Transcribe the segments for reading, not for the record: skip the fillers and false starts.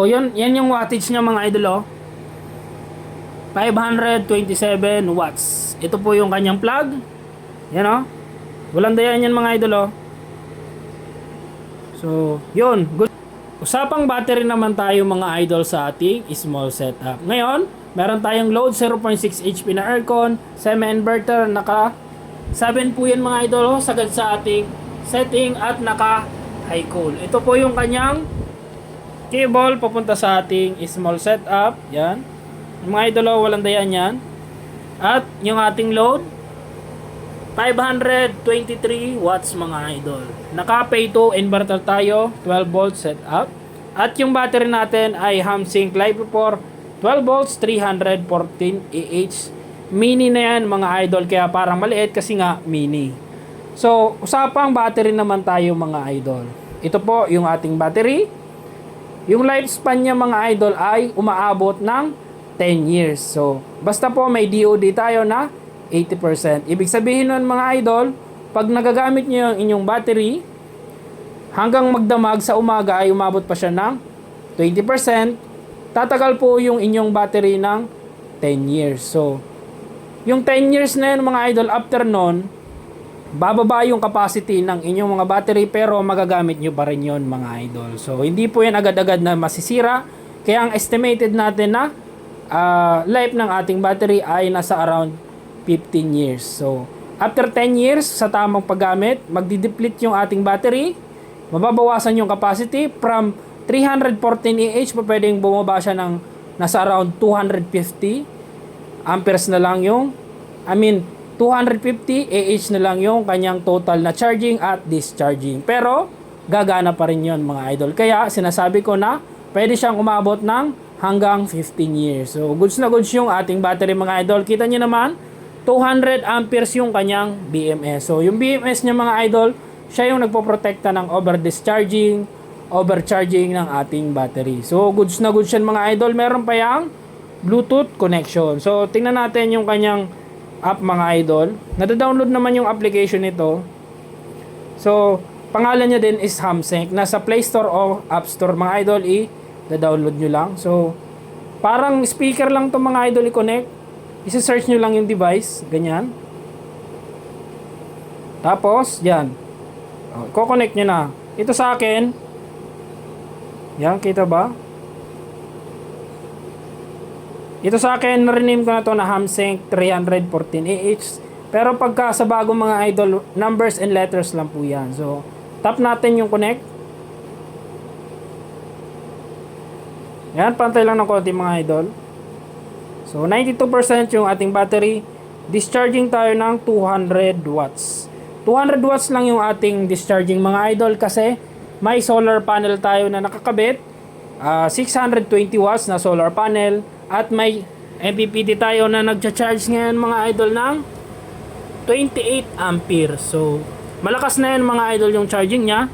So yan yung wattage niya mga idol oh. 527 watts. Ito po yung kanyang plug. Yan oh. Walang dayaan yan mga idol oh. So, yun. Good. Usapang battery naman tayo mga idol sa ating small setup. Ngayon, meron tayong load 0.6 HP na aircon, semi-inverter, naka 7 po yan mga idol, sagad sa ating setting at naka high cool. Ito po yung kanyang cable papunta sa ating small setup. Yan. Mga idol, walang dayaan yan. At yung ating load 523 watts mga idol. Naka pay to inverter tayo, 12 volts setup. At yung battery natin ay Hamsync LiFePort 12 volts 314 Ah. Mini na yan mga idol, kaya parang maliit kasi nga mini. So, usapang battery naman tayo mga idol. Ito po yung ating battery. Yung lifespan niya mga idol ay umaabot ng 10 years. So, basta po may DOD tayo na 80%. Ibig sabihin nun mga idol, pag nagagamit nyo yung inyong battery, hanggang magdamag sa umaga ay umabot pa siya ng 20%, tatagal po yung inyong battery ng 10 years. So, yung 10 years na yun mga idol, after nun, bababa yung capacity ng inyong mga battery pero magagamit nyo pa rin yun mga idol. So, hindi po yan agad-agad na masisira. Kaya ang estimated natin na life ng ating battery ay nasa around 15 years. So, after 10 years sa tamang paggamit, magdi-deplete yung ating battery, mababawasan yung capacity from 314 Ah pa pwedeng bumaba siya ng nasa around 250 amperes na lang yung 250 Ah na lang yung kanyang total na charging at discharging. Pero gagana pa rin yon mga idol. Kaya sinasabi ko na pwede siyang umabot ng hanggang 15 years. So goods na goods yung ating battery mga idol. Kita nyo naman 200 amperes yung kanyang BMS. So, yung BMS niya mga idol, siya yung nagpoprotekta ng over-discharging, overcharging ng ating battery. So, goods na goods yan mga idol. Meron pa yung Bluetooth connection. So, tingnan natin yung kanyang app mga idol. Nada-download naman yung application nito. So, pangalan niya din is Hamsync. Nasa Play Store o App Store mga idol, i-download nyo lang. So, parang speaker lang to mga idol i-connect. Isa-search nyo lang yung device, ganyan. Tapos, yan. Ko-connect nyo na. Ito sa akin. Yan, kita ba? Ito sa akin, na-rename ko na to na Hamsync 314 Ah. Pero pagka sa bagong mga idol, numbers and letters lang po yan. So, tap natin yung connect. Yan, pantay lang ng konti mga idol. So, 92% yung ating battery. Discharging tayo ng 200 watts. 200 watts lang yung ating discharging mga idol kasi may solar panel tayo na nakakabit. 620 watts na solar panel. At may MPPT tayo na nagcha-charge ngayon mga idol ng 28 ampere. So, malakas na yan mga idol yung charging niya.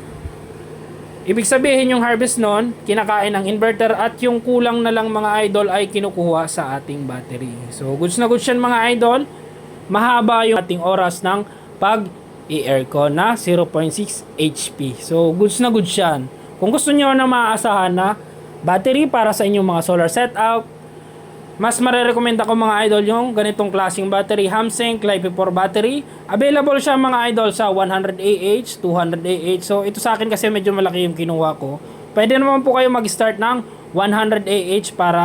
Ibig sabihin yung harvest nun, kinakain ng inverter at yung kulang na lang mga idol ay kinukuha sa ating battery. So, goods na goods yan mga idol. Mahaba yung ating oras ng pag-i-aircon na 0.6 HP. So, goods na goods yan. Kung gusto nyo na maaasahan na battery para sa inyong mga solar setup, mas marerekomenda ko mga idol yung ganitong klaseng battery, Hamsync LiFePort battery. Available siya mga idol sa 100 Ah, 200 Ah. So ito sa akin kasi medyo malaki yung kinuha ko. Pwede naman po kayo mag-start ng 100 Ah para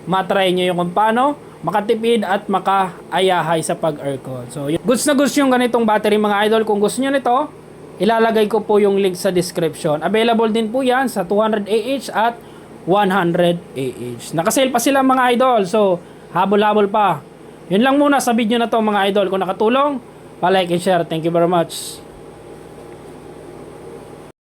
matry nyo yung kung paano makatipid at makaayahay sa pag-aircon. So goods na goods yung ganitong battery mga idol. Kung gusto nyo nito, ilalagay ko po yung link sa description. Available din po yan sa 200 Ah at 100 Ah. Nakasale pa sila mga idol. So, habol-habol pa. Yun lang muna sa video na to mga idol. Kung nakatulong, pa-like and share. Thank you very much.